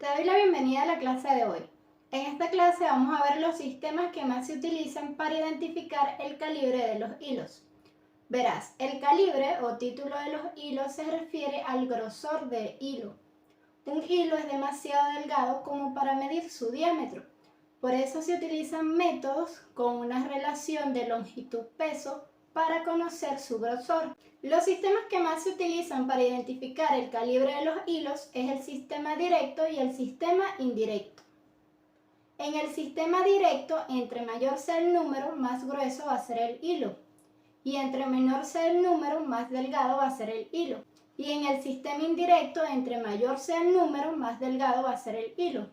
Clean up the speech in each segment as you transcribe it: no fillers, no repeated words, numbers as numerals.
Te doy la bienvenida a la clase de hoy. En esta clase vamos a ver los sistemas que más se utilizan para identificar el calibre de los hilos. Verás, el calibre o título de los hilos se refiere al grosor del hilo. Un hilo es demasiado delgado como para medir su diámetro. Por eso se utilizan métodos con una relación de longitud-peso para conocer su grosor. Los sistemas que más se utilizan para identificar el calibre de los hilos es el sistema directo y el sistema indirecto. En el sistema directo, entre mayor sea el número, más grueso va a ser el hilo. Y entre menor sea el número, más delgado va a ser el hilo. Y en el sistema indirecto, entre mayor sea el número, más delgado va a ser el hilo.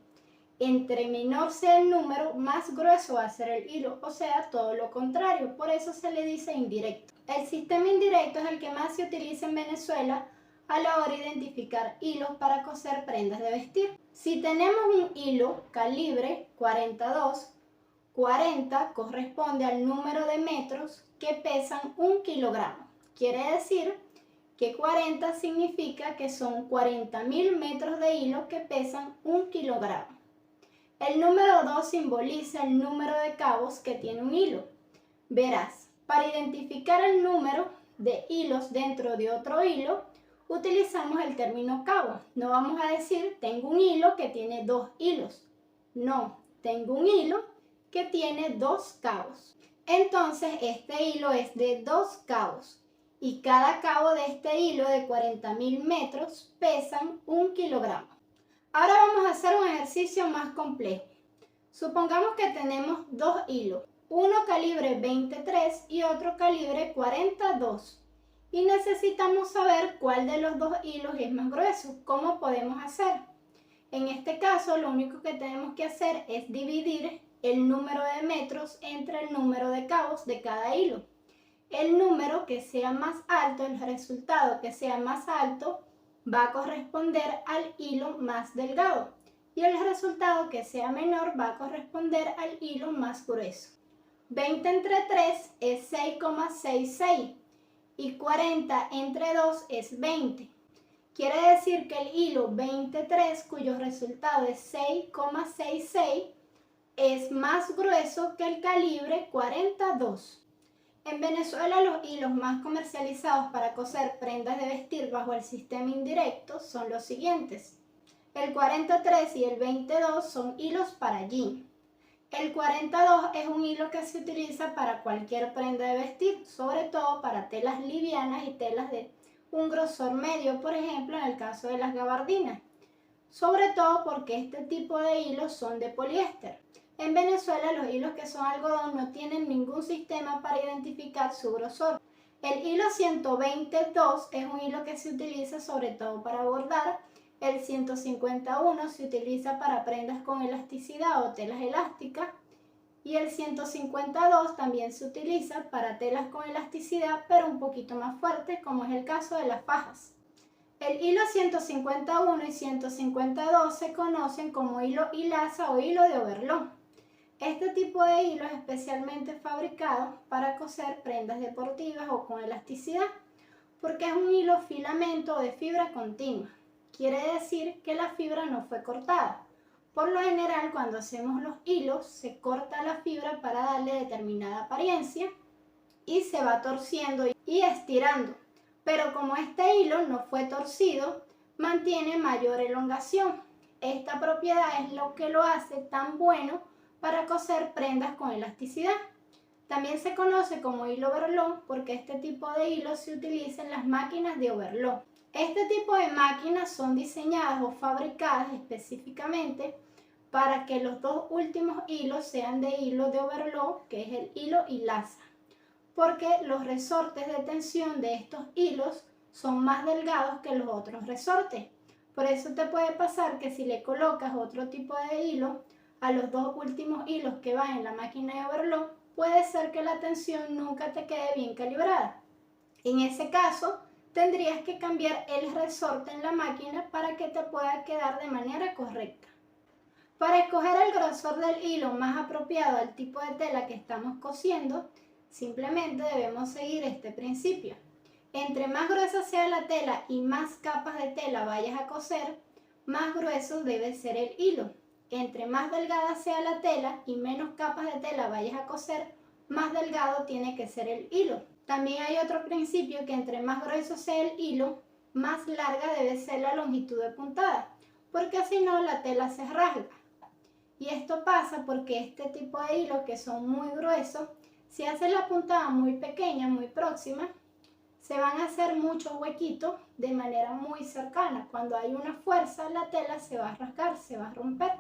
Entre menor sea el número, más grueso va a ser el hilo, o sea, todo lo contrario, por eso se le dice indirecto. El sistema indirecto es el que más se utiliza en Venezuela a la hora de identificar hilos para coser prendas de vestir. Si tenemos un hilo calibre 42, 40 corresponde al número de metros que pesan 1 kilogramo. Quiere decir que 40 significa que son 40.000 metros de hilo que pesan 1 kilogramo. El número 2 simboliza el número de cabos que tiene un hilo. Verás, para identificar el número de hilos dentro de otro hilo, utilizamos el término cabo. No vamos a decir, tengo un hilo que tiene 2 hilos. No, tengo un hilo que tiene 2 cabos. Entonces, este hilo es de 2 cabos. Y cada cabo de este hilo de 40.000 metros pesan 1 kilogramo. Ahora vamos a hacer un ejercicio más complejo. Supongamos que tenemos dos hilos, uno calibre 23 y otro calibre 42. Y necesitamos saber cuál de los dos hilos es más grueso. ¿Cómo podemos hacer? En este caso, lo único que tenemos que hacer es dividir el número de metros entre el número de cabos de cada hilo. El número que sea más alto, el resultado que sea más alto, va a corresponder al hilo más delgado y el resultado que sea menor va a corresponder al hilo más grueso. 20 entre 3 es 6,66 y 40 entre 2 es 20. Quiere decir que el hilo 23, cuyo resultado es 6,66, es más grueso que el calibre 42. En Venezuela los hilos más comercializados para coser prendas de vestir bajo el sistema indirecto son los siguientes. El 43 y el 22 son hilos para jean. El 42 es un hilo que se utiliza para cualquier prenda de vestir, sobre todo para telas livianas y telas de un grosor medio, por ejemplo en el caso de las gabardinas. Sobre todo porque este tipo de hilos son de poliéster. En Venezuela los hilos que son algodón no tienen ningún sistema para identificar su grosor. El hilo 122 es un hilo que se utiliza sobre todo para bordar. El 151 se utiliza para prendas con elasticidad o telas elásticas. Y el 152 también se utiliza para telas con elasticidad pero un poquito más fuertes, como es el caso de las fajas. El hilo 151 y 152 se conocen como hilo hilaza o hilo de overlock. Este tipo de hilo es especialmente fabricado para coser prendas deportivas o con elasticidad, porque es un hilo filamento o de fibra continua. Quiere decir que la fibra no fue cortada. Por lo general, cuando hacemos los hilos, se corta la fibra para darle determinada apariencia y se va torciendo y estirando. Pero como este hilo no fue torcido, mantiene mayor elongación. Esta propiedad es lo que lo hace tan bueno para coser prendas con elasticidad. También se conoce como hilo overlock porque este tipo de hilo se utiliza en las máquinas de overlock. Este tipo de máquinas son diseñadas o fabricadas específicamente para que los dos últimos hilos sean de hilo de overlock, que es el hilo hilaza, porque los resortes de tensión de estos hilos son más delgados que los otros resortes. Por eso te puede pasar que si le colocas otro tipo de hilo a los dos últimos hilos que van en la máquina de overlock, puede ser que la tensión nunca te quede bien calibrada. En ese caso, tendrías que cambiar el resorte en la máquina para que te pueda quedar de manera correcta. Para escoger el grosor del hilo más apropiado al tipo de tela que estamos cosiendo, simplemente debemos seguir este principio. Entre más gruesa sea la tela y más capas de tela vayas a coser, más grueso debe ser el hilo. Entre más delgada sea la tela y menos capas de tela vayas a coser, más delgado tiene que ser el hilo. También hay otro principio que entre más grueso sea el hilo, más larga debe ser la longitud de puntada, porque si no la tela se rasga. Y esto pasa porque este tipo de hilos que son muy gruesos, si haces la puntada muy pequeña, muy próxima, se van a hacer muchos huequitos de manera muy cercana. Cuando hay una fuerza, la tela se va a rasgar, se va a romper.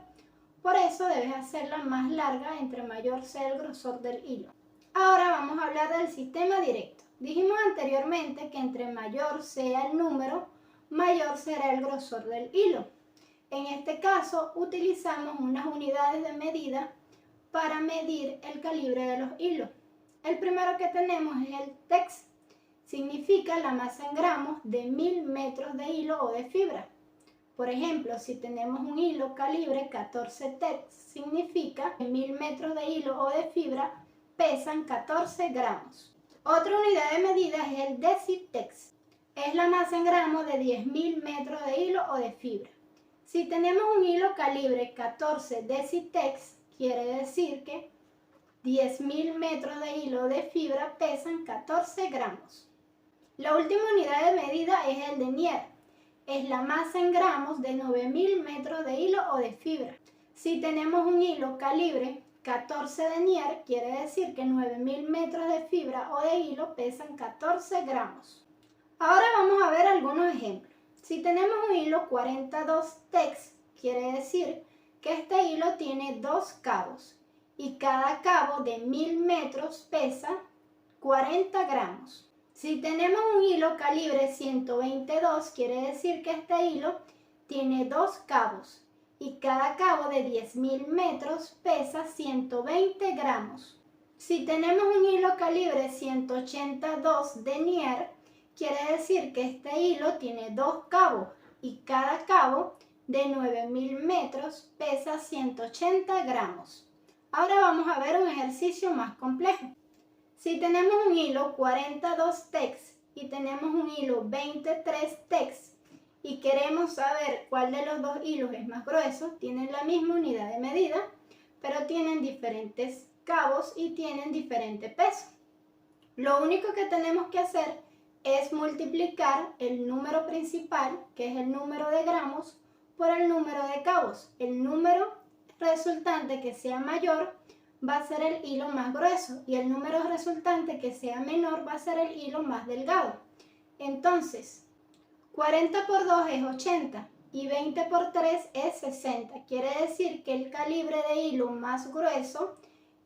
Por eso debes hacerla más larga entre mayor sea el grosor del hilo. Ahora vamos a hablar del sistema directo. Dijimos anteriormente que entre mayor sea el número, mayor será el grosor del hilo. En este caso utilizamos unas unidades de medida para medir el calibre de los hilos. El primero que tenemos es el tex. Significa la masa en gramos de 1000 metros de hilo o de fibra. Por ejemplo, si tenemos un hilo calibre 14 tex, significa que 1000 metros de hilo o de fibra pesan 14 gramos. Otra unidad de medida es el decitex. Es la masa en gramos de 10.000 metros de hilo o de fibra. Si tenemos un hilo calibre 14 decitex, quiere decir que 10.000 metros de hilo o de fibra pesan 14 gramos. La última unidad de medida es el denier. Es la masa en gramos de 9.000 metros de hilo o de fibra. Si tenemos un hilo calibre 14 denier, quiere decir que 9.000 metros de fibra o de hilo pesan 14 gramos. Ahora vamos a ver algunos ejemplos. Si tenemos un hilo 42 tex, quiere decir que este hilo tiene 2 cabos y cada cabo de 1000 metros pesa 40 gramos. Si tenemos un hilo calibre 122, quiere decir que este hilo tiene 2 cabos y cada cabo de 10.000 metros pesa 120 gramos. Si tenemos un hilo calibre 182 denier, quiere decir que este hilo tiene 2 cabos y cada cabo de 9.000 metros pesa 180 gramos. Ahora vamos a ver un ejercicio más complejo. Si tenemos un hilo 42 tex y tenemos un hilo 23 tex y queremos saber cuál de los dos hilos es más grueso, tienen la misma unidad de medida, pero tienen diferentes cabos y tienen diferente peso. Lo único que tenemos que hacer es multiplicar el número principal, que es el número de gramos, por el número de cabos. El número resultante que sea mayor va a ser el hilo más grueso y el número resultante que sea menor va a ser el hilo más delgado. Entonces, 40 por 2 es 80 y 20 por 3 es 60. Quiere decir que el calibre de hilo más grueso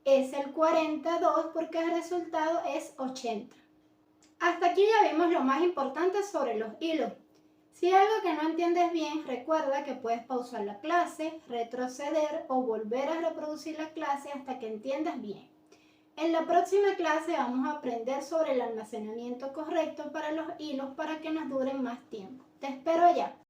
es el 42 porque el resultado es 80. Hasta aquí ya vimos lo más importante sobre los hilos. Si hay algo que no entiendes bien, recuerda que puedes pausar la clase, retroceder o volver a reproducir la clase hasta que entiendas bien. En la próxima clase vamos a aprender sobre el almacenamiento correcto para los hilos para que nos duren más tiempo. Te espero allá.